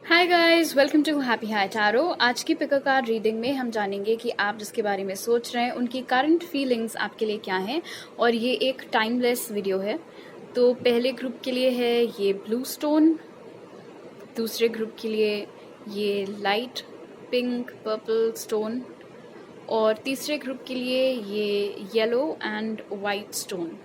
Hi guys, welcome to happy high tarot. आज की pick a card reading में हम जानेंगे कि आप जिसके बारे में सोच रहे हैं उनकी करंट फीलिंग्स आपके लिए क्या हैं। और ये एक टाइमलेस वीडियो है। तो पहले ग्रुप के लिए है ये ब्लू स्टोन, दूसरे ग्रुप के लिए ये लाइट पिंक पर्पल स्टोन, और तीसरे ग्रुप के लिए ये येलो एंड वाइट स्टोन।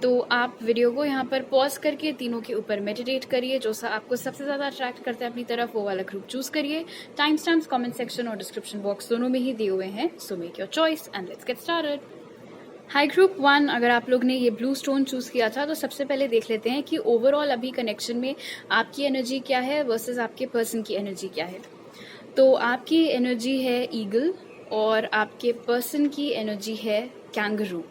तो आप वीडियो को यहाँ पर पॉज करके तीनों के ऊपर मेडिटेट करिए। जो सा आपको सबसे ज़्यादा अट्रैक्ट करता है अपनी तरफ, वो वाला ग्रुप चूज करिए। टाइम स्टैम्प्स कमेंट सेक्शन और डिस्क्रिप्शन बॉक्स दोनों में ही दिए हुए हैं, so make your choice and let's get started. High group 1, अगर आप लोग ने ये ब्लू स्टोन चूज किया था तो सबसे पहले देख लेते हैं कि ओवरऑल अभी कनेक्शन में आपकी एनर्जी क्या है वर्सेस आपके पर्सन की एनर्जी क्या है। तो आपकी एनर्जी है ईगल और आपके पर्सन की एनर्जी है कैंगरू।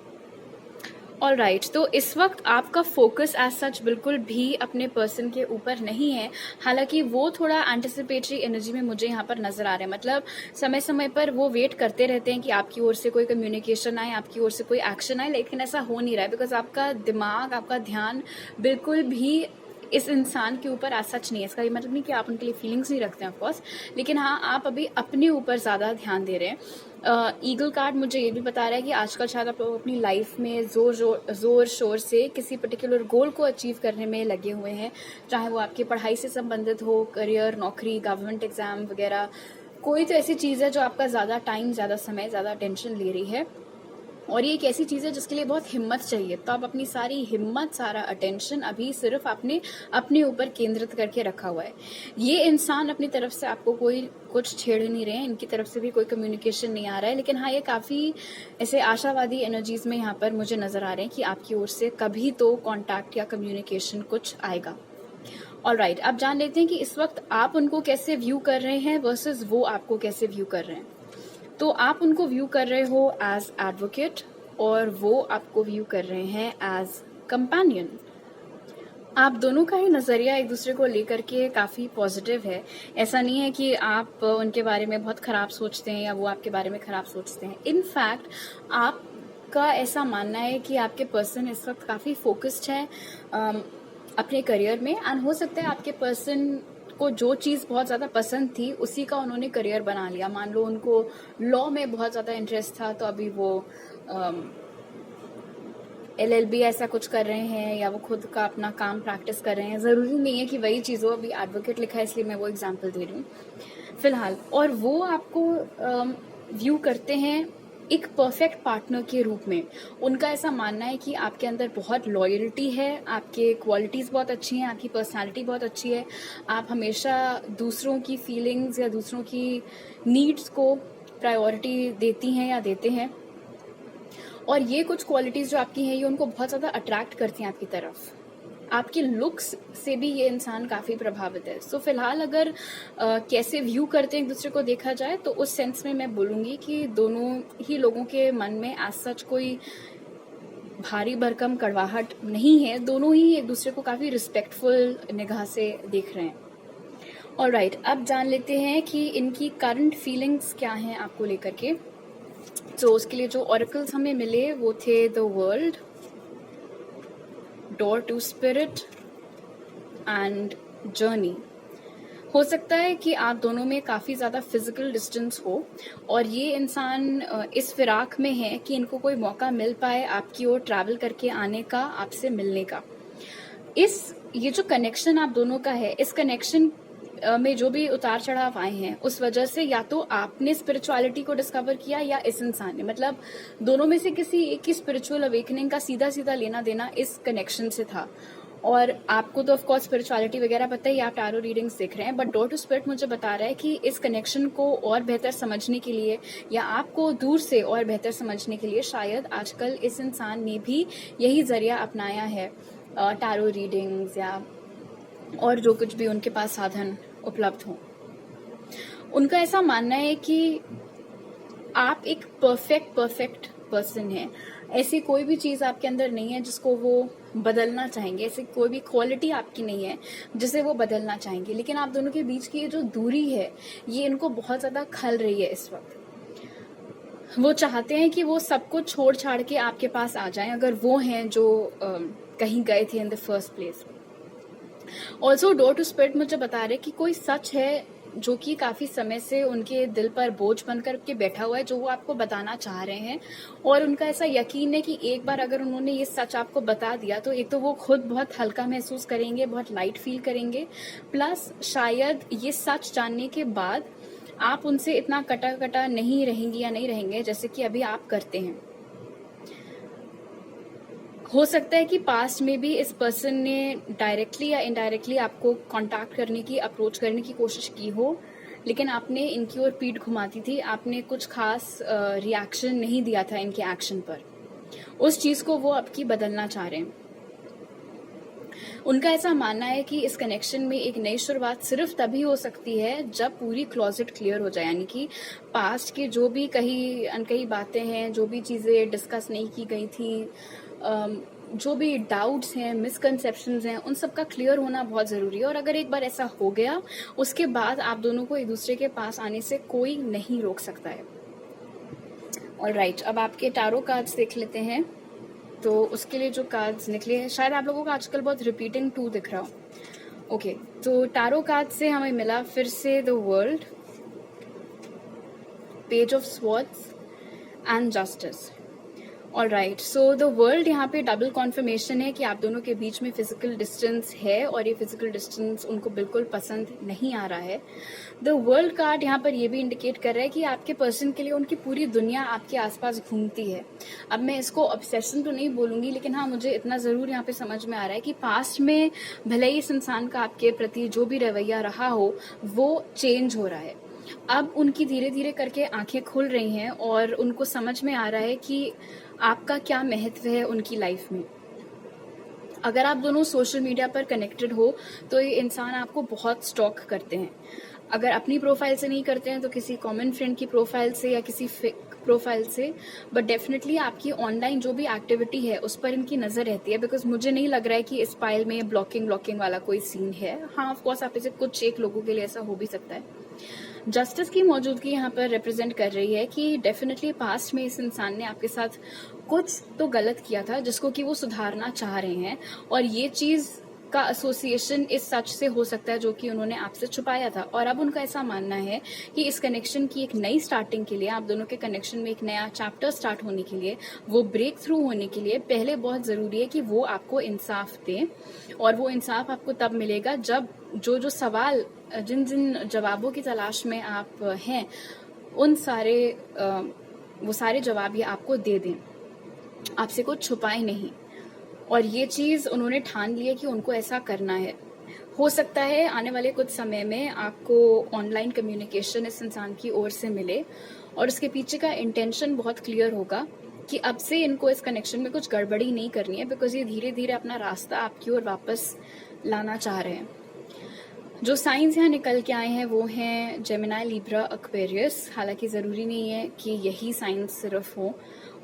ऑल राइट, तो इस वक्त आपका फोकस एज सच बिल्कुल भी अपने पर्सन के ऊपर नहीं है। हालांकि वो थोड़ा एंटिसिपेटरी एनर्जी में मुझे यहाँ पर नजर आ रहा है। मतलब समय समय पर वो वेट करते रहते हैं कि आपकी ओर से कोई कम्युनिकेशन आए, आपकी ओर से कोई एक्शन आए, लेकिन ऐसा हो नहीं रहा है बिकॉज आपका दिमाग, आपका ध्यान बिल्कुल भी इस इंसान के ऊपर आज सच नहीं है। इसका ये मतलब नहीं कि आप उनके लिए फीलिंग्स नहीं रखते हैं ऑफकोर्स, लेकिन हाँ, आप अभी अपने ऊपर ज़्यादा ध्यान दे रहे हैं। ईगल कार्ड मुझे ये भी बता रहा है कि आजकल शायद आप लोग अपनी लाइफ में जोर शोर से किसी पर्टिकुलर गोल को अचीव करने में लगे हुए हैं, चाहे वो आपकी पढ़ाई से संबंधित हो, करियर, नौकरी, गवर्नमेंट एग्जाम वगैरह। कोई तो ऐसी चीज़ है जो आपका ज़्यादा टाइम, ज़्यादा समय, ज़्यादा अटेंशन ले रही है, और ये एक ऐसी चीज़ है जिसके लिए बहुत हिम्मत चाहिए। तो आप अपनी सारी हिम्मत, सारा अटेंशन अभी सिर्फ अपने ऊपर केंद्रित करके रखा हुआ है। ये इंसान अपनी तरफ से आपको कोई कुछ छेड़ नहीं रहे हैं, इनकी तरफ से भी कोई कम्युनिकेशन नहीं आ रहा है, लेकिन हाँ, ये काफ़ी ऐसे आशावादी एनर्जीज में यहाँ पर मुझे नज़र आ रहे हैं कि आपकी ओर से कभी तो कॉन्टैक्ट या कम्युनिकेशन कुछ आएगा। ऑल राइट, अब जान लेते हैं कि इस वक्त आप उनको कैसे व्यू कर रहे हैं वर्सेस वो आपको कैसे व्यू कर रहे हैं। तो आप उनको व्यू कर रहे हो एज एडवोकेट और वो आपको व्यू कर रहे हैं एज कंपेनियन। आप दोनों का ही नज़रिया एक दूसरे को लेकर के काफ़ी पॉजिटिव है। ऐसा नहीं है कि आप उनके बारे में बहुत ख़राब सोचते हैं या वो आपके बारे में ख़राब सोचते हैं। इनफैक्ट आपका ऐसा मानना है कि आपके पर्सन इस वक्त काफ़ी फोकस्ड है अपने करियर में, एंड हो सकता है आपके पर्सन को जो चीज़ बहुत ज़्यादा पसंद थी उसी का उन्होंने करियर बना लिया। मान लो उनको लॉ में बहुत ज़्यादा इंटरेस्ट था, तो अभी वो LLB ऐसा कुछ कर रहे हैं, या वो खुद का अपना काम प्रैक्टिस कर रहे हैं। ज़रूरी नहीं है कि वही चीज़ हो, अभी एडवोकेट लिखा है इसलिए मैं वो एग्जांपल दे रही हूँ फिलहाल। और वो आपको व्यू करते हैं एक परफेक्ट पार्टनर के रूप में। उनका ऐसा मानना है कि आपके अंदर बहुत लॉयल्टी है, आपके क्वालिटीज़ बहुत अच्छी हैं, आपकी पर्सनालिटी बहुत अच्छी है, आप हमेशा दूसरों की फीलिंग्स या दूसरों की नीड्स को प्रायोरिटी देती हैं या देते हैं। और ये कुछ क्वालिटीज़ जो आपकी हैं ये उनको बहुत ज़्यादा अट्रैक्ट करती हैं आपकी तरफ। आपके लुक्स से भी ये इंसान काफ़ी प्रभावित है। सो फिलहाल अगर कैसे व्यू करते हैं एक दूसरे को देखा जाए तो उस सेंस में मैं बोलूँगी कि दोनों ही लोगों के मन में एज सच कोई भारी भरकम कड़वाहट नहीं है। दोनों ही एक दूसरे को काफ़ी रिस्पेक्टफुल निगाह से देख रहे हैं। ऑल राइट, अब जान लेते हैं कि इनकी करंट फीलिंग्स क्या हैं आपको लेकर के। तो उसके लिए जो ऑरेकल्स हमें मिले वो थे the world, door to spirit and journey. हो सकता है कि आप दोनों में काफ़ी ज़्यादा फिजिकल डिस्टेंस हो और ये इंसान इस फिराक में है कि इनको कोई मौका मिल पाए आपकी ओर ट्रैवल करके आने का, आपसे मिलने का। ये जो कनेक्शन आप दोनों का है, इस कनेक्शन में जो भी उतार चढ़ाव आए हैं उस वजह से या तो आपने स्पिरिचुअलिटी को डिस्कवर किया या इस इंसान ने। मतलब दोनों में से किसी एक की स्पिरिचुअल अवेकनिंग का सीधा सीधा लेना देना इस कनेक्शन से था। और आपको तो ऑफ कोर्स स्पिरिचुअलिटी वगैरह पता ही, आप टैरो रीडिंग्स देख रहे हैं, बट डोर टू स्पिरिट मुझे बता रहा है कि इस कनेक्शन को और बेहतर समझने के लिए या आपको दूर से और बेहतर समझने के लिए शायद आजकल इस इंसान ने भी यही जरिया अपनाया है, टैरो रीडिंग्स या और जो कुछ भी उनके पास साधन उपलब्ध हों। उनका ऐसा मानना है कि आप एक परफेक्ट पर्सन हैं। ऐसी कोई भी चीज़ आपके अंदर नहीं है जिसको वो बदलना चाहेंगे, ऐसी कोई भी क्वालिटी आपकी नहीं है जिसे वो बदलना चाहेंगे। लेकिन आप दोनों के बीच की ये जो दूरी है ये इनको बहुत ज़्यादा खल रही है इस वक्त। वो चाहते हैं कि वो सब कुछ छोड़ छाड़ के आपके पास आ जाएं, अगर वो हैं जो कहीं गए थे in the first place. Also door to spirit मुझे बता रहे कि कोई सच है जो कि काफी समय से उनके दिल पर बोझ बन करके बैठा हुआ है, जो वो आपको बताना चाह रहे हैं, और उनका ऐसा यकीन है कि एक बार अगर उन्होंने ये सच आपको बता दिया तो एक तो वो खुद बहुत हल्का महसूस करेंगे, बहुत लाइट फील करेंगे, प्लस शायद ये सच जानने के बाद आप उनसे इतना कटा कटा नहीं रहेंगी या नहीं रहेंगे जैसे कि अभी आप करते हैं। हो सकता है कि पास्ट में भी इस पर्सन ने डायरेक्टली या इनडायरेक्टली आपको कांटेक्ट करने की, अप्रोच करने की कोशिश की हो, लेकिन आपने इनकी ओर पीठ घुमाती थी, आपने कुछ खास रिएक्शन नहीं दिया था इनके एक्शन पर। उस चीज को वो आपकी बदलना चाह रहे हैं। उनका ऐसा मानना है कि इस कनेक्शन में एक नई शुरुआत सिर्फ तभी हो सकती है जब पूरी क्लोजेट क्लियर हो जाए, यानी कि पास्ट के जो भी कही अनकही बातें हैं, जो भी चीजें डिस्कस नहीं की गई थी, जो भी डाउट्स हैं, मिसकंसेप्शंस हैं, उन सब का क्लियर होना बहुत ज़रूरी है। और अगर एक बार ऐसा हो गया, उसके बाद आप दोनों को एक दूसरे के पास आने से कोई नहीं रोक सकता है। ऑलराइट, अब आपके टारो कार्ड्स देख लेते हैं। तो उसके लिए जो कार्ड्स निकले हैं, शायद आप लोगों को आजकल बहुत रिपीटिंग टू दिख रहा हो। ओके, तो टारो कार्ड से हमें मिला फिर से the world, page of swords and justice. Alright, so the world यहाँ पे डबल कॉन्फर्मेशन है कि आप दोनों के बीच में फिजिकल डिस्टेंस है और ये फिजिकल डिस्टेंस उनको बिल्कुल पसंद नहीं आ रहा है। द वर्ल्ड कार्ड यहाँ पर ये भी इंडिकेट कर रहा है कि आपके पर्सन के लिए उनकी पूरी दुनिया आपके आसपास घूमती है। अब मैं इसको ऑब्सेशन तो नहीं बोलूंगी, लेकिन हाँ, मुझे इतना जरूर यहाँ पे समझ में आ रहा है कि पास्ट में भले ही इस इंसान का आपके प्रति जो भी रवैया रहा हो वो चेंज हो रहा है। अब उनकी धीरे धीरे करके आंखें खुल रही हैं और उनको समझ में आ रहा है कि आपका क्या महत्व है उनकी लाइफ में। अगर आप दोनों सोशल मीडिया पर कनेक्टेड हो तो ये इंसान आपको बहुत स्टॉक करते हैं। अगर अपनी प्रोफाइल से नहीं करते हैं तो किसी कॉमन फ्रेंड की प्रोफाइल से या किसी फेक प्रोफाइल से, बट डेफिनेटली आपकी ऑनलाइन जो भी एक्टिविटी है उस पर इनकी नजर रहती है। बिकॉज मुझे नहीं लग रहा है कि इस फाइल में ब्लॉकिंग वाला कोई सीन है। हाँ, ऑफ कोर्स आप इसे कुछ एक लोगों के लिए ऐसा हो भी सकता है। जस्टिस की मौजूदगी यहाँ पर रिप्रेजेंट कर रही है कि डेफिनेटली पास्ट में इस इंसान ने आपके साथ कुछ तो गलत किया था जिसको कि वो सुधारना चाह रहे हैं, और ये चीज का एसोसिएशन इस सच से हो सकता है जो कि उन्होंने आपसे छुपाया था। और अब उनका ऐसा मानना है कि इस कनेक्शन की एक नई स्टार्टिंग के लिए, आप दोनों के कनेक्शन में एक नया चैप्टर स्टार्ट होने के लिए, वो ब्रेक थ्रू होने के लिए पहले बहुत जरूरी है कि वो आपको इंसाफ दें। और वो इंसाफ आपको तब मिलेगा जब जो सवाल, जिन जिन जवाबों की तलाश में आप हैं, उन सारे वो सारे जवाब ये आपको दे दें, आपसे कुछ छुपाए नहीं। और ये चीज उन्होंने ठान ली है कि उनको ऐसा करना है। हो सकता है आने वाले कुछ समय में आपको ऑनलाइन कम्युनिकेशन इस इंसान की ओर से मिले और उसके पीछे का इंटेंशन बहुत क्लियर होगा कि अब से इनको इस कनेक्शन में कुछ गड़बड़ी नहीं करनी है, बिकॉज ये धीरे धीरे अपना रास्ता आपकी ओर वापस लाना चाह रहे हैं। जो साइंस यहाँ निकल के आए हैं वो हैं जेमिनी, लिब्रा, एक्वेरियस। हालांकि ज़रूरी नहीं है कि यही साइंस सिर्फ हो,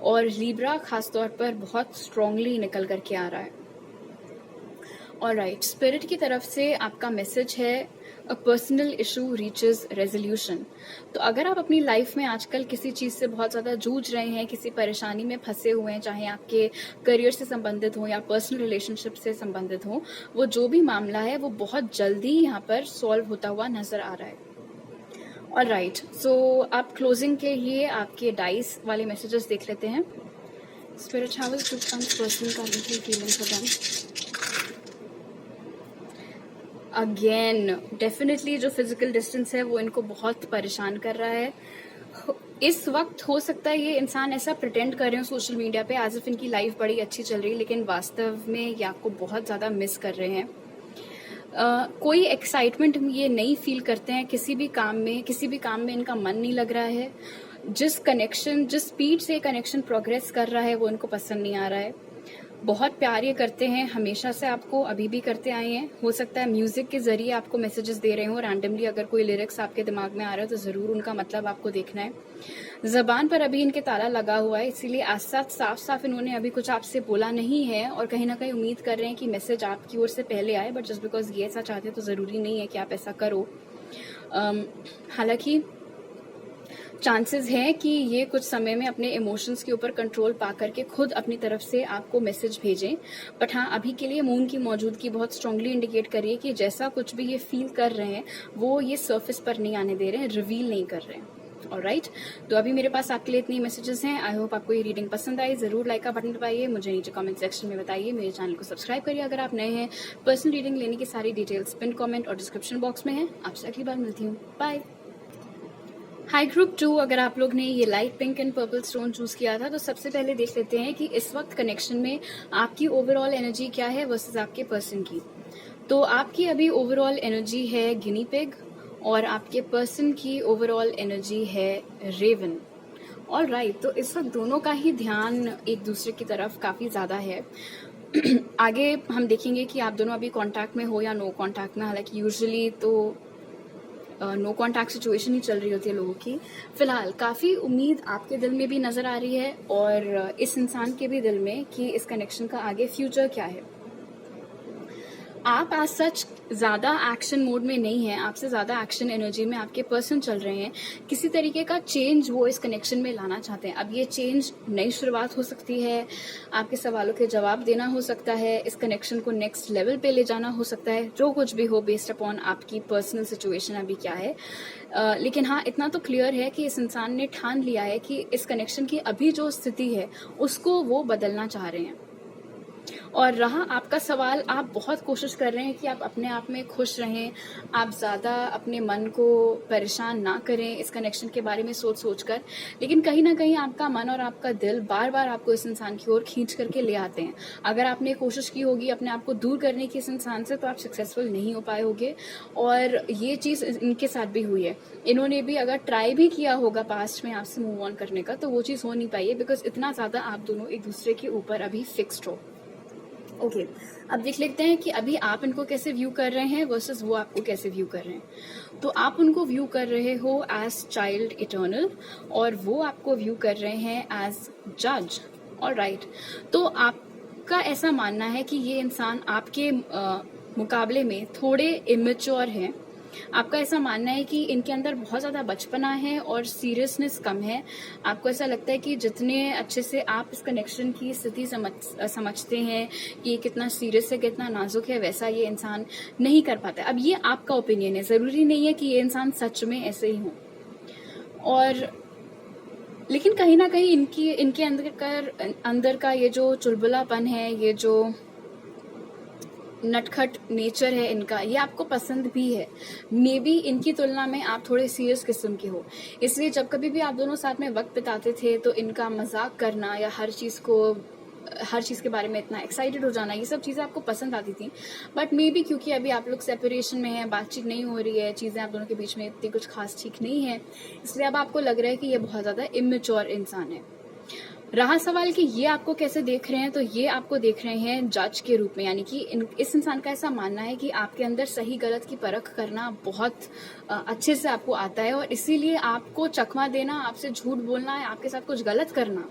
और लिब्रा खासतौर पर बहुत स्ट्रांगली निकल करके आ रहा है। ऑलराइट, स्पिरिट की तरफ से आपका मैसेज है a personal issue reaches resolution. तो अगर आप अपनी लाइफ में आजकल किसी चीज से बहुत ज्यादा जूझ रहे हैं, किसी परेशानी में फंसे हुए हैं, चाहे आपके करियर से संबंधित हो या पर्सनल रिलेशनशिप से संबंधित हो, वो जो भी मामला है वो बहुत जल्दी यहाँ पर सॉल्व होता हुआ नजर आ रहा है। ऑलराइट, सो आप क्लोजिंग के लिए आपके डाइस वाले मैसेजेस देख लेते हैं। स्पिरिट, हाउ विल पर्सन का feeling for them? Again definitely जो फिजिकल डिस्टेंस है वो इनको बहुत परेशान कर रहा है। इस वक्त हो सकता है ये इंसान ऐसा प्रिटेंड कर रहे हो सोशल मीडिया पे एज इफ इनकी लाइफ बड़ी अच्छी चल रही है, लेकिन वास्तव में ये आपको बहुत ज्यादा मिस कर रहे हैं। कोई एक्साइटमेंट ये नहीं फील करते हैं किसी भी काम में इनका मन नहीं लग रहा है। जिस स्पीड से कनेक्शन प्रोग्रेस कर रहा है वो इनको पसंद नहीं आ रहा है। बहुत प्यार ये करते हैं हमेशा से आपको, अभी भी करते आए हैं। हो सकता है म्यूजिक के जरिए आपको मैसेजेस दे रहे हो रैंडमली। अगर कोई लिरिक्स आपके दिमाग में आ रहा है तो जरूर उनका मतलब आपको देखना है। जबान पर अभी इनके ताला लगा हुआ है, इसीलिए आज साफ साफ इन्होंने अभी कुछ आपसे बोला नहीं है, और कहीं ना कहीं उम्मीद कर रहे हैं कि मैसेज आपकी ओर से पहले आए। बट जस्ट बिकॉज ये ऐसा चाहते हैं तो जरूरी नहीं है कि आप ऐसा करो। हालांकि चांसेस हैं कि ये कुछ समय में अपने इमोशंस के ऊपर कंट्रोल पा करके खुद अपनी तरफ से आपको मैसेज भेजें। बट हाँ, अभी के लिए मून की मौजूदगी बहुत स्ट्रांगली इंडिकेट कर रही है कि जैसा कुछ भी ये फील कर रहे हैं वो ये सरफेस पर नहीं आने दे रहे हैं, रिवील नहीं कर रहे हैं। ऑलराइट, तो अभी मेरे पास आपके लिए इतनी मैसेजेस हैं। आई होप आपको ये रीडिंग पसंद आई। जरूर लाइक का बटन दबाइए, मुझे नीचे कमेंट सेक्शन में बताइए, मेरे चैनल को सब्सक्राइब करिए अगर आप नए हैं। पर्सनल रीडिंग लेने की सारी डिटेल्स पिन कमेंट और डिस्क्रिप्शन बॉक्स में है। आपसे अगली बार मिलती हूँ, बाय। हाई ग्रुप 2, अगर आप लोग ने ये light pink and purple stone choose किया था तो सबसे पहले देख लेते हैं कि इस वक्त कनेक्शन में आपकी ओवरऑल एनर्जी क्या है वर्सेस आपके पर्सन की। तो आपकी अभी ओवरऑल एनर्जी है गिनी पिग और आपके पर्सन की ओवरऑल एनर्जी है रेवन। ऑल राइट, तो इस वक्त दोनों का ही ध्यान एक दूसरे की तरफ काफी ज्यादा है। आगे हम देखेंगे कि आप दोनों अभी कांटेक्ट में हो या नो कांटेक्ट में। हालांकि यूजुअली तो नो कांटेक्ट सिचुएशन ही चल रही होती है लोगों की। फिलहाल काफी उम्मीद आपके दिल में भी नजर आ रही है और इस इंसान के भी दिल में कि इस कनेक्शन का आगे फ्यूचर क्या है। आप आज सच ज्यादा एक्शन मोड में नहीं है, आपसे ज्यादा एक्शन एनर्जी में आपके पर्सन चल रहे हैं। किसी तरीके का चेंज वो इस कनेक्शन में लाना चाहते हैं। अब ये चेंज नई शुरुआत हो सकती है, आपके सवालों के जवाब देना हो सकता है, इस कनेक्शन को नेक्स्ट लेवल पे ले जाना हो सकता है, जो कुछ भी हो बेस्ड अपॉन आपकी पर्सनल सिचुएशन अभी क्या है। लेकिन हाँ, इतना तो क्लियर है कि इस इंसान ने ठान लिया है कि इस कनेक्शन की अभी जो स्थिति है उसको वो बदलना चाह रहे हैं। और रहा आपका सवाल, आप बहुत कोशिश कर रहे हैं कि आप अपने आप में खुश रहें, आप ज्यादा अपने मन को परेशान ना करें इस कनेक्शन के बारे में सोच सोच कर। लेकिन कहीं ना कहीं आपका मन और आपका दिल बार बार आपको इस इंसान की ओर खींच करके ले आते हैं। अगर आपने कोशिश की होगी अपने आप को दूर करने की इस इंसान से तो आप सक्सेसफुल नहीं हो पाए होगे। और ये चीज इनके साथ भी हुई है। इन्होंने भी अगर ट्राई भी किया होगा पास्ट में आपसे मूव ऑन करने का तो वो चीज हो नहीं पाई है, बिकॉज इतना ज्यादा आप दोनों एक दूसरे के ऊपर अभी फिक्स्ड हो। ओके, अब देख लेते हैं कि अभी आप इनको कैसे व्यू कर रहे हैं वर्सेस वो आपको कैसे व्यू कर रहे हैं। तो आप उनको व्यू कर रहे हो एज चाइल्ड इटर्नल और वो आपको व्यू कर रहे हैं एज जज। ऑलराइट, तो आपका ऐसा मानना है कि ये इंसान आपके मुकाबले में थोड़े इमेच्योर हैं। आपका ऐसा मानना है कि इनके अंदर बहुत ज्यादा बचपना है और सीरियसनेस कम है। आपको ऐसा लगता है कि जितने अच्छे से आप इस कनेक्शन की स्थिति समझते हैं कि ये कितना सीरियस है, कितना नाजुक है, वैसा ये इंसान नहीं कर पाता। अब ये आपका ओपिनियन है, जरूरी नहीं है कि ये इंसान सच में ऐसे ही हो। और लेकिन कहीं ना कहीं इनके अंदर का ये जो चुलबुलापन है, ये जो नटखट नेचर है इनका, ये आपको पसंद भी है। मे बी इनकी तुलना में आप थोड़े सीरियस किस्म के हो, इसलिए जब कभी भी आप दोनों साथ में वक्त बिताते थे तो इनका मजाक करना या हर चीज के बारे में इतना एक्साइटेड हो जाना, ये सब चीजें आपको पसंद आती थी। बट मे बी क्योंकि अभी आप लोग सेपरेशन में हैं, बातचीत नहीं हो रही है, चीजें आप दोनों के बीच में इतनी कुछ खास ठीक नहीं है, इसलिए अब आपको लग रहा है कि ये बहुत ज्यादा इमेच्योर इंसान है। रहा सवाल कि ये आपको कैसे देख रहे हैं, तो ये आपको देख रहे हैं जज के रूप में। यानी कि इस इंसान का ऐसा मानना है कि आपके अंदर सही गलत की परख करना बहुत अच्छे से आपको आता है और इसीलिए आपको चकमा देना, आपसे झूठ बोलना, आपके साथ कुछ गलत करना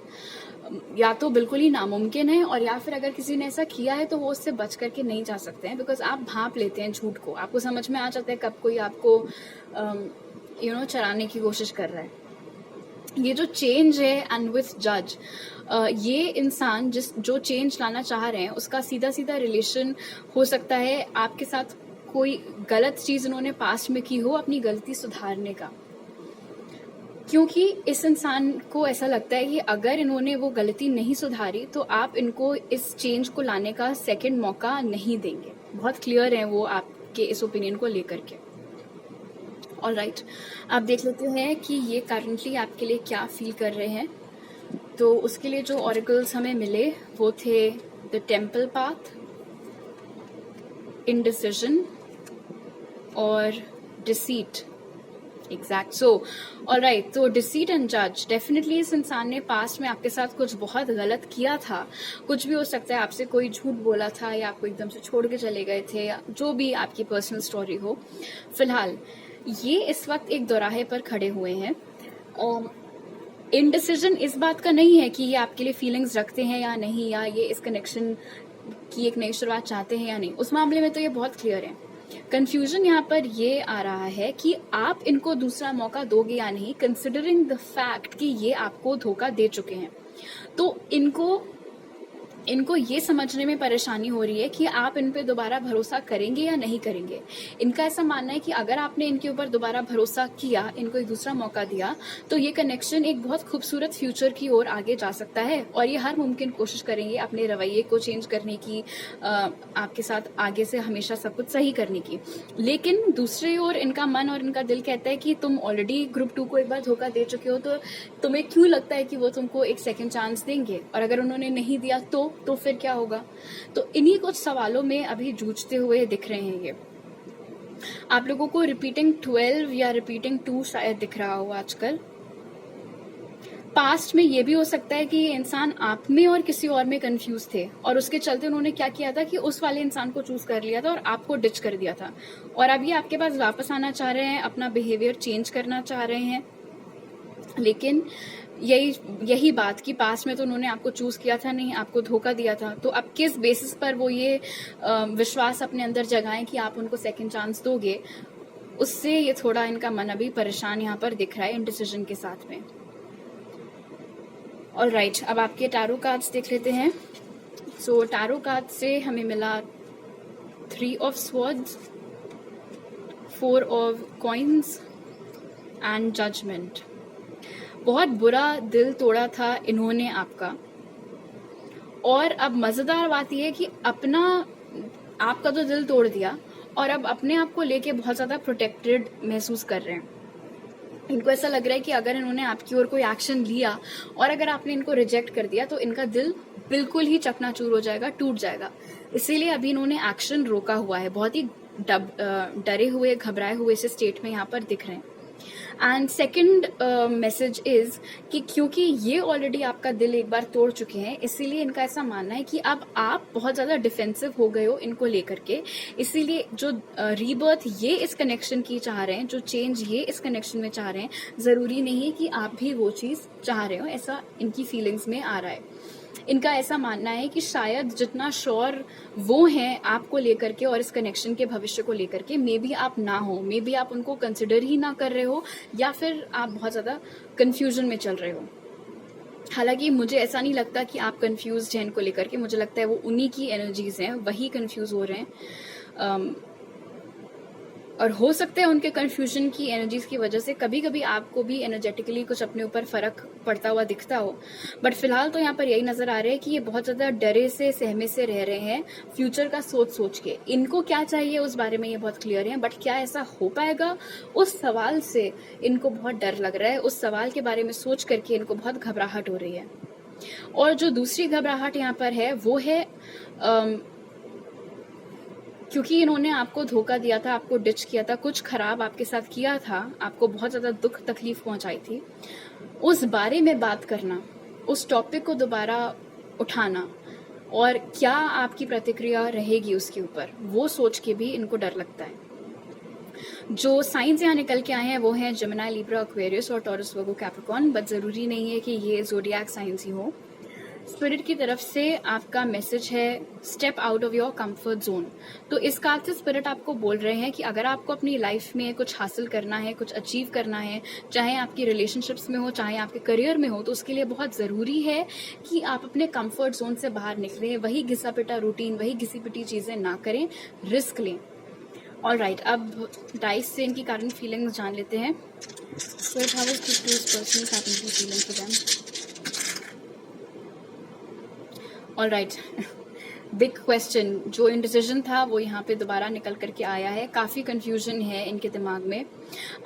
या तो बिल्कुल ही नामुमकिन है, और या फिर अगर किसी ने ऐसा किया है तो वो उससे बच करके नहीं जा सकते हैं, बिकॉज आप भांप लेते हैं झूठ को। आपको समझ में आ जाता है कब कोई आपको चराने की कोशिश कर रहा है। ये जो चेंज है एंड विथ जज, ये इंसान जो चेंज लाना चाह रहे हैं उसका सीधा सीधा रिलेशन हो सकता है आपके साथ कोई गलत चीज उन्होंने पास्ट में की हो, अपनी गलती सुधारने का। क्योंकि इस इंसान को ऐसा लगता है कि अगर इन्होंने वो गलती नहीं सुधारी तो आप इनको इस चेंज को लाने का सेकंड मौका नहीं देंगे। बहुत क्लियर है वो आपके इस ओपिनियन को लेकर के। ऑलराइट, आप देख लेते हैं कि ये करंटली आपके लिए क्या फील कर रहे हैं। तो उसके लिए जो ऑरिकल्स हमें मिले वो थे द टेम्पल पाथ, इनडिसिजन और डिसीट। एग्जैक्ट। सो ऑलराइट, तो डिसीट एंड जज, डेफिनेटली इस इंसान ने पास्ट में आपके साथ कुछ बहुत गलत किया था। कुछ भी हो सकता है, आपसे कोई झूठ बोला था या आपको एकदम से छोड़ के चले गए थे, या जो भी आपकी पर्सनल स्टोरी हो। फिलहाल ये इस वक्त एक दोराहे पर खड़े हुए हैं। इनडिसीजन इस बात का नहीं है कि ये आपके लिए फीलिंग्स रखते हैं या नहीं, या ये इस कनेक्शन की एक नई शुरुआत चाहते हैं या नहीं। उस मामले में तो ये बहुत क्लियर है। कंफ्यूजन यहाँ पर ये आ रहा है कि आप इनको दूसरा मौका दोगे या नहीं, कंसिडरिंग द फैक्ट कि ये आपको धोखा दे चुके हैं। तो इनको ये समझने में परेशानी हो रही है कि आप इन पे दोबारा भरोसा करेंगे या नहीं करेंगे। इनका ऐसा मानना है कि अगर आपने इनके ऊपर दोबारा भरोसा किया, इनको एक दूसरा मौका दिया, तो ये कनेक्शन एक बहुत खूबसूरत फ्यूचर की ओर आगे जा सकता है और ये हर मुमकिन कोशिश करेंगे अपने रवैये को चेंज करने की, आपके साथ आगे से हमेशा सब कुछ सही करने की। लेकिन दूसरी ओर इनका मन और इनका दिल कहता है कि तुम ऑलरेडी ग्रुप 2 को एक बार धोखा दे चुके हो, तो तुम्हें क्यों लगता है कि वो तुमको एक सेकेंड चांस देंगे, और अगर उन्होंने नहीं दिया तो फिर क्या होगा। तो इन्हीं कुछ सवालों में अभी जूझते हुए दिख रहे हैं ये। आप लोगों को रिपीटिंग 12 या रिपीटिंग 2 शायद दिख रहा हो आजकल। पास्ट में ये भी हो सकता है कि ये इंसान आप में और किसी और में कंफ्यूज थे और उसके चलते उन्होंने क्या किया था कि उस वाले इंसान को चूज कर लिया था और आपको डिच कर दिया था, और अब ये आपके पास वापस आना चाह रहे हैं, अपना बिहेवियर चेंज करना चाह रहे हैं। लेकिन यही बात कि पास्ट में तो उन्होंने आपको चूज किया था नहीं, आपको धोखा दिया था, तो अब किस बेसिस पर वो ये विश्वास अपने अंदर जगाएं कि आप उनको सेकंड चांस दोगे, उससे ये थोड़ा इनका मन अभी परेशान यहाँ पर दिख रहा है इंडिसीजन के साथ में। ऑलराइट, अब आपके टैरो कार्ड्स देख लेते हैं। सो टैरो कार्ड से हमें मिला 3 of swords, 4 of coins and judgement. बहुत बुरा दिल तोड़ा था इन्होंने आपका, और अब मजेदार बात यह है कि आपका तो दिल तोड़ दिया और अब अपने आप को लेके बहुत ज्यादा प्रोटेक्टेड महसूस कर रहे हैं। इनको ऐसा लग रहा है कि अगर इन्होंने आपकी ओर कोई एक्शन लिया और अगर आपने इनको रिजेक्ट कर दिया तो इनका दिल बिल्कुल ही चकनाचूर हो जाएगा, टूट जाएगा। इसीलिए अभी इन्होंने एक्शन रोका हुआ है, बहुत ही डरे हुए, घबराए हुए से स्टेट में यहाँ पर दिख रहे हैं। एंड सेकेंड मैसेज इज कि क्योंकि ये ऑलरेडी आपका दिल एक बार तोड़ चुके हैं, इसीलिए इनका ऐसा मानना है कि अब आप बहुत ज्यादा डिफेंसिव हो गए हो इनको लेकर के। इसीलिए जो रीबर्थ ये इस कनेक्शन की चाह रहे हैं, जो चेंज ये इस कनेक्शन में चाह रहे हैं, जरूरी नहीं है कि आप भी वो चीज चाह रहे हो, ऐसा इनकी फीलिंग्स में आ रहा है। इनका ऐसा मानना है कि शायद जितना श्योर वो हैं आपको लेकर के और इस कनेक्शन के भविष्य को लेकर के, मे बी आप ना हो, मे बी आप उनको कंसिडर ही ना कर रहे हो, या फिर आप बहुत ज्यादा कंफ्यूजन में चल रहे हो। हालांकि मुझे ऐसा नहीं लगता कि आप कंफ्यूज हैं इनको लेकर के, मुझे लगता है वो उन्हीं की एनर्जीज हैं, वही कंफ्यूज हो रहे हैं। और हो सकता है उनके कंफ्यूजन की एनर्जीज की वजह से कभी कभी आपको भी एनर्जेटिकली कुछ अपने ऊपर फर्क पड़ता हुआ दिखता हो, बट फिलहाल तो यहाँ पर यही नजर आ रहा है कि ये बहुत ज्यादा डरे से सहमे से रह रहे हैं फ्यूचर का सोच के। इनको क्या चाहिए उस बारे में ये बहुत क्लियर है, बट क्या ऐसा हो पाएगा उस सवाल से इनको बहुत डर लग रहा है। उस सवाल के बारे में सोच करके इनको बहुत घबराहट हो रही है। और जो दूसरी घबराहट यहाँ पर है वो है क्योंकि इन्होंने आपको धोखा दिया था, आपको डिच किया था, कुछ खराब आपके साथ किया था, आपको बहुत ज्यादा दुख तकलीफ पहुंचाई थी, उस बारे में बात करना, उस टॉपिक को दोबारा उठाना और क्या आपकी प्रतिक्रिया रहेगी उसके ऊपर, वो सोच के भी इनको डर लगता है। जो साइंस यहाँ निकल के आए हैं वो हैं जेमिनी, लिब्रा, एक्वेरियस और टॉरस, वर्गो, कैप्रिकॉर्न, बट जरूरी नहीं है कि ये ज़ोडिएक साइंस ही हो। स्पिरिट की तरफ से आपका मैसेज है step out of your comfort zone. तो इस कार्ड से स्पिरिट आपको बोल रहे हैं कि अगर आपको अपनी लाइफ में कुछ हासिल करना है, कुछ अचीव करना है, चाहे आपकी रिलेशनशिप्स में हो, चाहे आपके करियर में हो, तो उसके लिए बहुत जरूरी है कि आप अपने कंफर्ट जोन से बाहर निकलें, वही घिसा पिटा रूटीन, वही घिसी पिटी चीजें ना करें, रिस्क लें। ऑलराइट, अब डाइस से इनकी करंट फीलिंग्स जान लेते हैं। Spirit, how is this person's happening feeling for them? All right, big question, जो इंडिसीजन था वो यहाँ पे दोबारा निकल करके आया है। काफी कंफ्यूजन है इनके दिमाग में।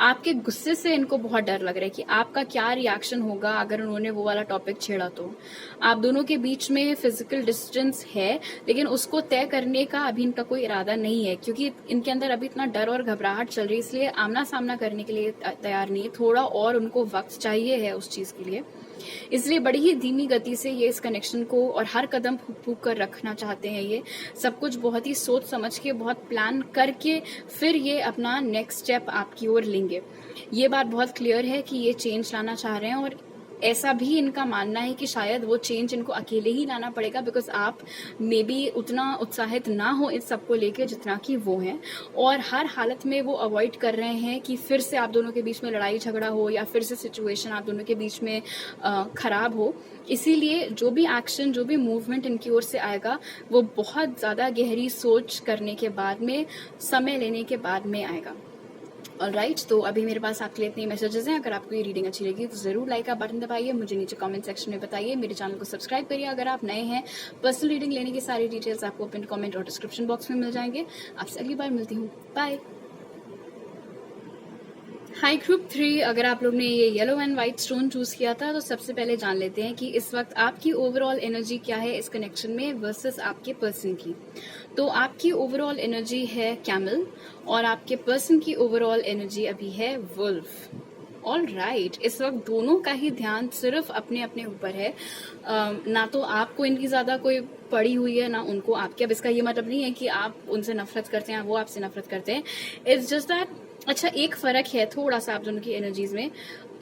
आपके गुस्से से इनको बहुत डर लग रहा है कि आपका क्या रिएक्शन होगा अगर उन्होंने वो वाला टॉपिक छेड़ा तो। आप दोनों के बीच में फिजिकल डिस्टेंस है, लेकिन उसको तय करने का अभी इनका कोई इरादा नहीं है, क्योंकि इनके अंदर अभी इतना डर और घबराहट चल रही है, इसलिए आमना सामना करने के लिए तैयार नहीं है। थोड़ा और उनको वक्त चाहिए है उस चीज के लिए, इसलिए बड़ी ही धीमी गति से ये इस कनेक्शन को और हर कदम फूक फूक कर रखना चाहते हैं। ये सब कुछ बहुत ही सोच समझ के, बहुत प्लान करके फिर ये अपना नेक्स्ट स्टेप आपकी ओर लेंगे। ये बात बहुत क्लियर है कि ये चेंज लाना चाह रहे हैं और ऐसा भी इनका मानना है कि शायद वो चेंज इनको अकेले ही लाना पड़ेगा, बिकॉज आप मे बी उतना उत्साहित ना हो इस सब को लेके जितना कि वो हैं, और हर हालत में वो अवॉइड कर रहे हैं कि फिर से आप दोनों के बीच में लड़ाई झगड़ा हो या फिर से सिचुएशन आप दोनों के बीच में खराब हो। इसीलिए जो भी एक्शन, जो भी मूवमेंट इनकी ओर से आएगा वो बहुत ज़्यादा गहरी सोच करने के बाद में, समय लेने के बाद में आएगा। ऑलराइट, तो अभी मेरे पास आपके लिए इतने मैसेजेस हैं। अगर आपको ये रीडिंग अच्छी लगी तो जरूर लाइक का बटन दबाइए, मुझे नीचे कमेंट सेक्शन में बताइए, मेरे चैनल को सब्सक्राइब करिए अगर आप नए हैं। पर्सनल रीडिंग लेने की सारी डिटेल्स आपको पिन कमेंट और डिस्क्रिप्शन बॉक्स में मिल जाएंगे। आपसे अगली बार मिलती हूँ, बाय। हाई ग्रुप 3, अगर आप लोग ने ये yellow and white stone choose किया था तो सबसे पहले जान लेते हैं कि इस वक्त आपकी ओवरऑल एनर्जी क्या है इस कनेक्शन में वर्सेस आपके पर्सन की। तो आपकी ओवरऑल एनर्जी है कैमल और आपके पर्सन की ओवरऑल एनर्जी अभी है वुल्फ। ऑल राइट, इस वक्त दोनों का ही ध्यान सिर्फ अपने अपने ऊपर है। ना तो आपको इनकी ज्यादा कोई पड़ी हुई है ना उनको आपके। अब इसका ये मतलब नहीं है कि आप उनसे नफरत करते हैं, वो आपसे नफरत करते हैं। इट्स जस्ट दैट, अच्छा एक फर्क है थोड़ा सा आप दोनों की एनर्जीज में,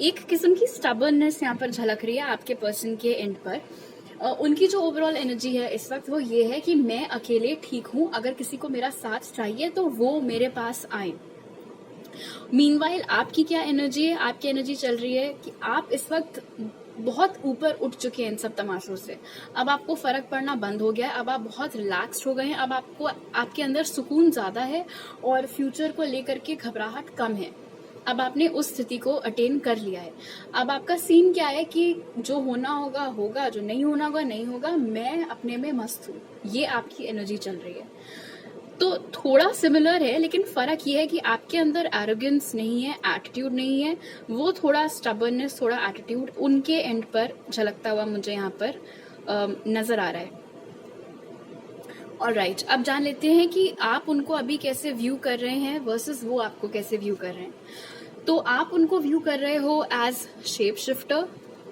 एक किस्म की स्टबर्ननेस यहाँ पर झलक रही है आपके पर्सन के एंड पर। उनकी जो ओवरऑल एनर्जी है इस वक्त वो ये है कि मैं अकेले ठीक हूँ, अगर किसी को मेरा साथ चाहिए तो वो मेरे पास आए। मीनवाइल आपकी क्या एनर्जी है? आपकी एनर्जी चल रही है कि आप इस वक्त बहुत ऊपर उठ चुके हैं इन सब तमाशों से। अब आपको फर्क पड़ना बंद हो गया है, अब आप बहुत रिलैक्स्ड हो गए हैं, अब आपको आपके अंदर सुकून ज्यादा है और फ्यूचर को लेकर के घबराहट कम है। अब आपने उस स्थिति को अटेन कर लिया है। अब आपका सीन क्या है कि जो होना होगा होगा, जो नहीं होना होगा नहीं होगा, मैं अपने में मस्त हूँ, ये आपकी एनर्जी चल रही है। तो थोड़ा सिमिलर है, लेकिन फर्क ये है कि आपके अंदर एरोगेंस नहीं है, एटीट्यूड नहीं है, वो थोड़ा स्टबर्ननेस, थोड़ा एटीट्यूड उनके एंड पर झलकता हुआ मुझे यहाँ पर नजर आ रहा है। ऑलराइट, अब जान लेते हैं कि आप उनको अभी कैसे व्यू कर रहे हैं वर्सेस वो आपको कैसे व्यू कर रहे हैं। तो आप उनको व्यू कर रहे हो एज शेप शिफ्टर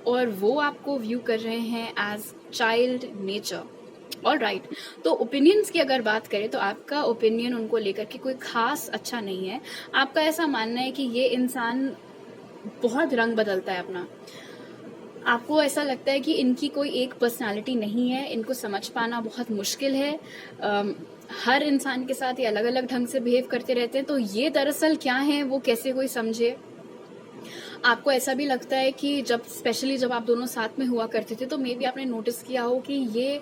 और वो आपको व्यू कर रहे हैं as child nature. All right, तो ओपिनियंस की अगर बात करें तो आपका ओपिनियन उनको लेकर के कोई खास अच्छा नहीं है। आपका ऐसा मानना है कि ये इंसान बहुत रंग बदलता है अपना। आपको ऐसा लगता है कि इनकी कोई एक पर्सनालिटी नहीं है, इनको समझ पाना बहुत मुश्किल है। हर इंसान के साथ ये अलग अलग ढंग से बिहेव करते रहते हैं, तो ये दरअसल क्या है वो कैसे कोई समझे। आपको ऐसा भी लगता है कि जब स्पेशली जब आप दोनों साथ में हुआ करते थे तो मे बी आपने नोटिस किया हो कि ये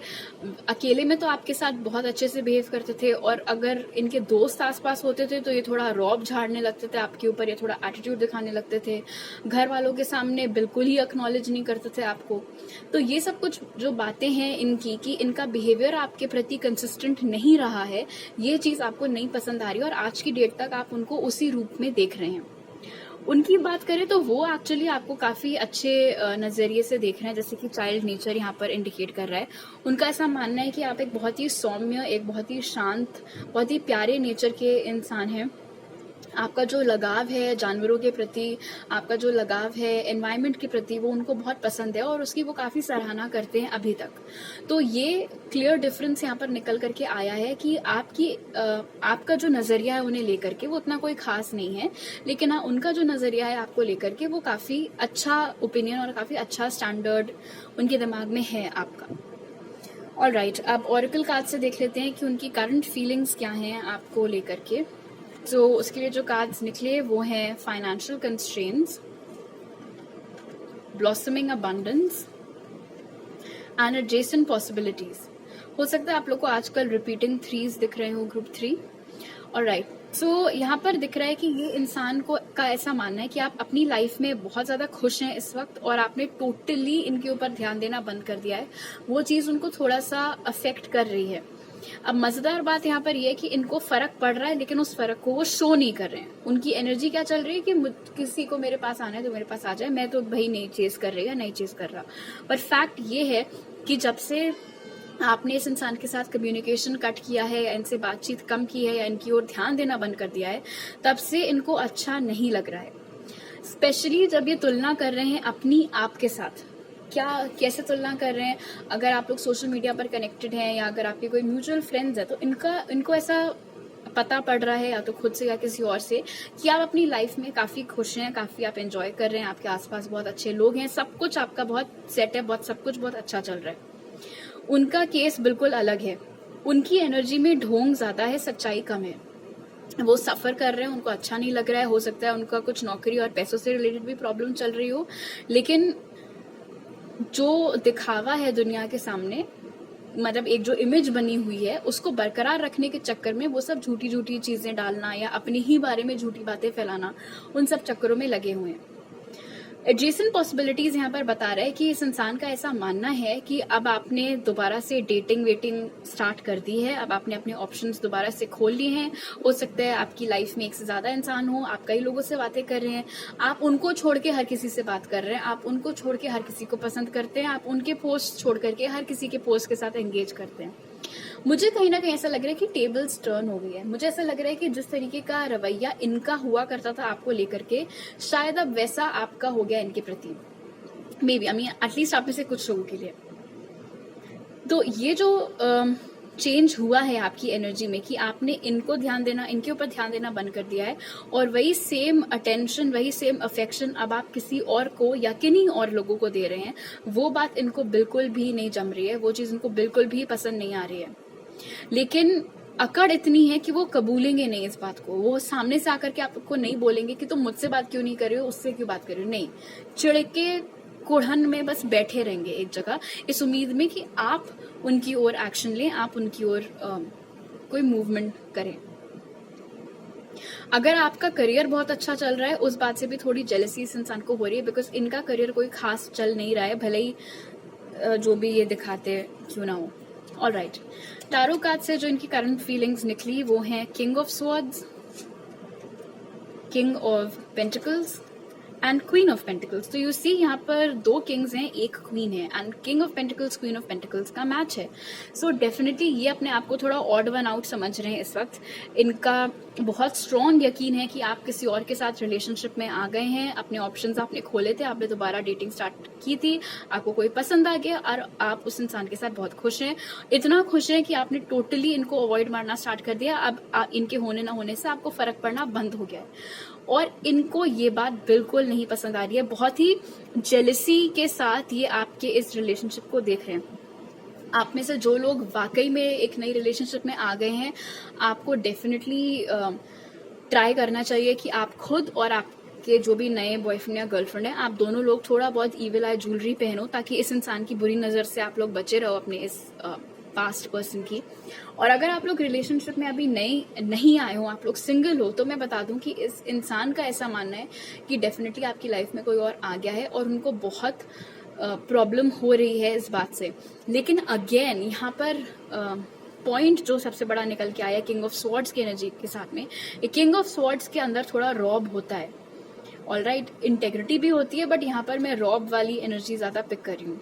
अकेले में तो आपके साथ बहुत अच्छे से बिहेव करते थे, और अगर इनके दोस्त आसपास होते थे तो ये थोड़ा रौब झाड़ने लगते थे आपके ऊपर, या थोड़ा एटीट्यूड दिखाने लगते थे। घर वालों के सामने बिल्कुल ही एक्नॉलेज नहीं करते थे आपको। तो ये सब कुछ जो बातें हैं इनकी, कि इनका बिहेवियर आपके प्रति कंसिस्टेंट नहीं रहा है, ये चीज आपको नहीं पसंद आ रही है और आज की डेट तक आप उनको उसी रूप में देख रहे हैं। उनकी बात करें तो वो एक्चुअली आपको काफी अच्छे नजरिए से देख रहे हैं, जैसे कि चाइल्ड नेचर यहाँ पर इंडिकेट कर रहा है। उनका ऐसा मानना है कि आप एक बहुत ही सौम्य, एक बहुत ही शांत, बहुत ही प्यारे नेचर के इंसान हैं। आपका जो लगाव है जानवरों के प्रति, आपका जो लगाव है एनवायरनमेंट के प्रति, वो उनको बहुत पसंद है और उसकी वो काफी सराहना करते हैं अभी तक। तो ये क्लियर डिफरेंस यहाँ पर निकल करके आया है कि आपका जो नजरिया है उन्हें लेकर के वो उतना कोई खास नहीं है, लेकिन हाँ उनका जो नजरिया है आपको लेकर के वो काफी अच्छा ओपिनियन और काफी अच्छा स्टैंडर्ड उनके दिमाग में है आपका। ऑलराइट, अब ऑरेकल कार्ड से देख लेते हैं कि उनकी करंट फीलिंग्स क्या हैं आपको लेकर के। तो उसके लिए जो कार्ड्स निकले वो हैं financial constraints, blossoming abundance and adjacent possibilities. हो सकता है आप लोग को आजकल रिपीटिंग थ्रीज दिख रहे हो, ग्रुप 3। ऑलराइट, सो यहाँ पर दिख रहा है कि ये इंसान का ऐसा मानना है कि आप अपनी लाइफ में बहुत ज्यादा खुश हैं इस वक्त और आपने टोटली इनके ऊपर ध्यान देना बंद कर दिया है। वो चीज उनको थोड़ा सा अफेक्ट कर रही है। अब मजेदार बात यहाँ पर यह है कि इनको फर्क पड़ रहा है, लेकिन उस फर्क को वो शो नहीं कर रहे हैं। उनकी एनर्जी क्या चल रही है कि किसी को मेरे पास आना है तो मेरे पास आ जाए, मैं तो भाई नहीं चेस कर रही है, नहीं चेस कर रहा। पर फैक्ट ये है कि जब से आपने इस इंसान के साथ कम्युनिकेशन कट किया है या इनसे बातचीत कम की है या इनकी ओर ध्यान देना बंद कर दिया है, तब से इनको अच्छा नहीं लग रहा है। स्पेशली जब ये तुलना कर रहे हैं अपनी आप के साथ। कैसे तुलना कर रहे हैं? अगर आप लोग सोशल मीडिया पर कनेक्टेड हैं या अगर आपके कोई म्यूचुअल फ्रेंड्स है तो इनको ऐसा पता पड़ रहा है या तो खुद से या किसी और से कि आप अपनी लाइफ में काफी खुश हैं, काफी आप एंजॉय कर रहे हैं, आपके आसपास बहुत अच्छे लोग हैं, सब कुछ आपका बहुत सेट है, बहुत सब कुछ बहुत अच्छा चल रहा है। उनका केस बिल्कुल अलग है। उनकी एनर्जी में ढोंग ज्यादा है, सच्चाई कम है। वो सफर कर रहे हैं, उनको अच्छा नहीं लग रहा है, हो सकता है उनका कुछ नौकरी और पैसों से रिलेटेड भी प्रॉब्लम चल रही हो, लेकिन जो दिखावा है दुनिया के सामने, मतलब एक जो इमेज बनी हुई है उसको बरकरार रखने के चक्कर में वो सब झूठी झूठी चीजें डालना या अपने ही बारे में झूठी बातें फैलाना, उन सब चक्करों में लगे हुए हैं। एडजेसेंट पॉसिबिलिटीज यहाँ पर बता रहा है कि इस इंसान का ऐसा मानना है कि अब आपने दोबारा से डेटिंग वेटिंग स्टार्ट कर दी है, अब आपने अपने ऑप्शंस दोबारा से खोल लिए हैं। हो सकता है आपकी लाइफ में एक से ज्यादा इंसान हो, आप कई लोगों से बातें कर रहे हैं, आप उनको छोड़ के हर किसी से बात कर रहे हैं, आप उनको छोड़ के हर किसी को पसंद करते हैं, आप उनके पोस्ट छोड़ करके हर किसी के पोस्ट के साथ एंगेज करते हैं। मुझे कहीं ना कहीं ऐसा लग रहा है कि टेबल्स टर्न हो गई है। मुझे ऐसा लग रहा है कि जिस तरीके का रवैया इनका हुआ करता था आपको लेकर के, शायद अब वैसा आपका हो गया इनके प्रति, मे बी, एटलीस्ट आप में से कुछ लोगों के लिए। तो ये जो चेंज हुआ है आपकी एनर्जी में कि आपने इनको ध्यान देना, इनके ऊपर ध्यान देना बंद कर दिया है, और वही सेम अटेंशन, वही सेम अफेक्शन अब आप किसी और को या किन्हीं और लोगों को दे रहे हैं, वो बात इनको बिल्कुल भी नहीं जम रही है, वो चीज इनको बिल्कुल भी पसंद नहीं आ रही है। लेकिन अकड़ इतनी है कि वो कबूलेंगे नहीं इस बात को। वो सामने से आकर के आपको नहीं बोलेंगे कि तुम मुझसे बात क्यों नहीं कर रहे हो, उससे क्यों बात कर रहे हो, नहीं, चिड़के कुड़हन में बस बैठे रहेंगे एक जगह, इस उम्मीद में कि आप उनकी ओर एक्शन लें, आप उनकी ओर कोई मूवमेंट करें। अगर आपका करियर बहुत अच्छा चल रहा है, उस बात से भी थोड़ी जेलसी इस इंसान को हो रही है, बिकॉज इनका करियर कोई खास चल नहीं रहा है, भले ही जो भी ये दिखाते क्यों ना हो। ऑलराइट, टैरो कार्ड से जो इनकी करंट फीलिंग्स निकली वो हैं king of swords, king of pentacles and queen of pentacles. तो यू सी यहाँ पर 2 किंग्स हैं, एक क्वीन है, and king of pentacles queen of pentacles का मैच है। सो डेफिनेटली ये अपने आप को थोड़ा ऑड वन आउट समझ रहे हैं इस वक्त। इनका बहुत स्ट्रॉन्ग यकीन है कि आप किसी और के साथ रिलेशनशिप में आ गए हैं, अपने ऑप्शंस आपने खोले थे, आपने दोबारा डेटिंग स्टार्ट की थी, आपको कोई पसंद आ गया और आप उस इंसान के साथ बहुत खुश हैं। इतना खुश हैं कि आपने टोटली इनको अवॉइड मारना स्टार्ट कर दिया। अब इनके होने ना होने से आपको फर्क पड़ना बंद हो गया है, और इनको ये बात बिल्कुल नहीं पसंद आ रही है। बहुत ही जेलसी के साथ ये आपके इस रिलेशनशिप को देख रहे हैं। आप में से जो लोग वाकई में एक नई रिलेशनशिप में आ गए हैं, आपको डेफिनेटली ट्राई करना चाहिए कि आप खुद और आपके जो भी नए बॉयफ्रेंड या गर्लफ्रेंड है, आप दोनों लोग थोड़ा बहुत ईविल आई ज्वेलरी पहनो, ताकि इस इंसान की बुरी नजर से आप लोग बचे रहो अपने इस पास्ट पर्सन की। और अगर आप लोग रिलेशनशिप में अभी नहीं आए हो, आप लोग सिंगल हो, तो मैं बता दूं कि इस इंसान का ऐसा मानना है कि डेफिनेटली आपकी लाइफ में कोई और आ गया है और उनको बहुत प्रॉब्लम हो रही है इस बात से। लेकिन अगेन यहाँ पर पॉइंट जो सबसे बड़ा निकल के आया किंग ऑफ स्वॉर्ड्स की एनर्जी के साथ में, किंग ऑफ स्वॉर्ड्स के अंदर थोड़ा रॉब होता है। ऑलराइट, इंटेग्रिटी भी होती है, बट यहाँ पर मैं रॉब वाली एनर्जी ज्यादा पिक कर रही हूँ,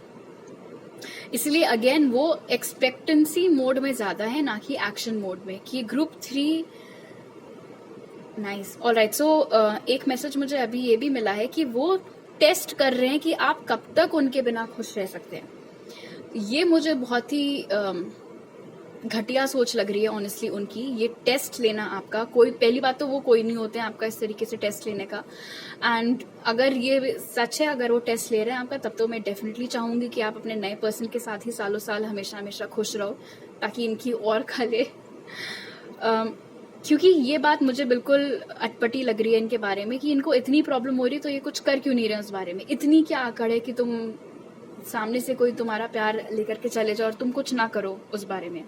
इसलिए अगेन वो एक्सपेक्टेंसी मोड में ज्यादा है, ना कि एक्शन मोड में कि ग्रुप 3। Nice, alright. सो एक मैसेज मुझे अभी ये भी मिला है कि वो टेस्ट कर रहे हैं कि आप कब तक उनके बिना खुश रह सकते हैं। ये मुझे बहुत ही घटिया सोच लग रही है ऑनेस्टली उनकी। ये टेस्ट लेना आपका, कोई, पहली बात तो वो कोई नहीं होते हैं आपका इस तरीके से टेस्ट लेने का, एंड अगर ये सच है, अगर वो टेस्ट ले रहे हैं आपका, तब तो मैं डेफिनेटली चाहूंगी कि आप अपने नए पर्सन के साथ ही सालों साल हमेशा हमेशा खुश रहो, ताकि इनकी और खले। क्योंकि ये बात मुझे बिल्कुल अटपटी लग रही है इनके बारे में कि इनको इतनी प्रॉब्लम हो रही, तो ये कुछ कर क्यों नहीं रहे उस बारे में। इतनी क्या आकड़ है कि तुम सामने से कोई तुम्हारा प्यार लेकर के चले जाओ और तुम कुछ ना करो उस बारे में।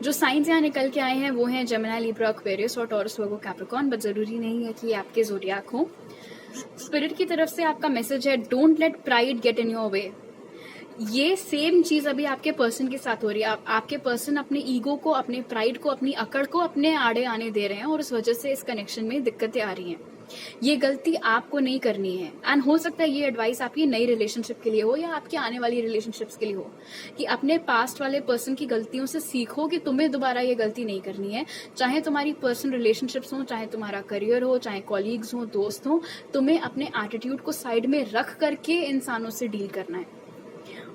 जो साइंस यहाँ निकल के आए हैं वो हैं जेमिनी, लिब्रा, एक्वेरियस और टॉरस, वर्गो, कैप्रिकॉर्न, बट जरूरी नहीं है कि ये आपके ज़ोडिएक हो। स्पिरिट की तरफ से आपका मैसेज है don't let pride get in your way. ये सेम चीज अभी आपके पर्सन के साथ हो रही है। आपके पर्सन अपने ईगो को, अपने प्राइड को, अपनी अकड़ को अपने आड़े आने दे रहे हैं, और उस वजह से इस कनेक्शन में दिक्कतें आ रही हैं। ये गलती आपको नहीं करनी है, एंड हो सकता है ये एडवाइस आपकी नई रिलेशनशिप के लिए हो या आपकी आने वाली रिलेशनशिप्स के लिए हो, कि अपने पास्ट वाले पर्सन की गलतियों से सीखो कि तुम्हें दोबारा ये गलती नहीं करनी है। चाहे तुम्हारी पर्सनल रिलेशनशिप्स हो, चाहे तुम्हारा करियर हो, चाहे कॉलीग्स हो, दोस्त हो, तुम्हें अपने एटीट्यूड को साइड में रख करके इंसानों से डील करना है।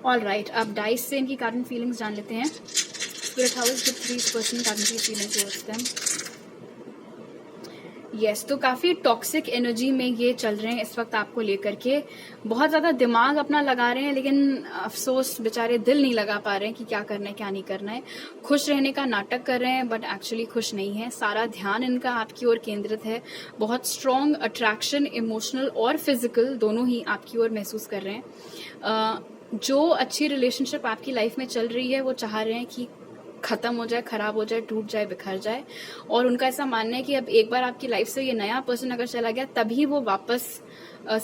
ऑलराइट, अब डाइस से इनकी करंट फीलिंग्स जान लेते हैं। Spirit, how is the priest person currently feeling towards them? Yes तो काफ़ी टॉक्सिक एनर्जी में ये चल रहे हैं इस वक्त आपको लेकर के। बहुत ज़्यादा दिमाग अपना लगा रहे हैं, लेकिन अफसोस बेचारे दिल नहीं लगा पा रहे हैं कि क्या करना है क्या नहीं करना है। खुश रहने का नाटक कर रहे हैं बट एक्चुअली खुश नहीं है। सारा ध्यान इनका आपकी ओर केंद्रित है। बहुत स्ट्रॉन्ग अट्रैक्शन, इमोशनल और फिजिकल दोनों ही आपकी ओर महसूस कर रहे हैं। जो अच्छी रिलेशनशिप आपकी लाइफ में चल रही है वो चाह रहे हैं कि खत्म हो जाए, खराब हो जाए, टूट जाए, बिखर जाए। और उनका ऐसा मानना है कि अब एक बार आपकी लाइफ से ये नया पर्सन अगर चला गया तभी वो वापस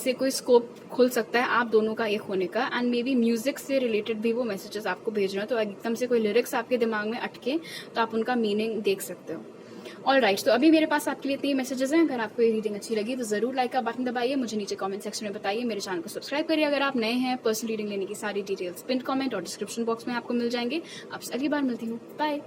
से कोई स्कोप खुल सकता है आप दोनों का एक होने का। एंड मे बी म्यूजिक से रिलेटेड भी वो मैसेजेस आपको भेज रहे हैं, तो एकदम से कोई लिरिक्स आपके दिमाग में अटके तो आप उनका मीनिंग देख सकते हो। ऑल राइट, तो अभी मेरे पास आपके लिए इतने मैसेजेस हैं। अगर आपको ये रीडिंग अच्छी लगी तो जरूर लाइक का बटन दबाइए, मुझे नीचे कमेंट सेक्शन में बताइए, मेरे चैनल को सब्सक्राइब करिए। अगर आप नए हैं, पर्सनल रीडिंग लेने की सारी डिटेल्स पिन कमेंट और डिस्क्रिप्शन बॉक्स में आपको मिल जाएंगे। आपसे अगली बार मिलती हूँ, बाय।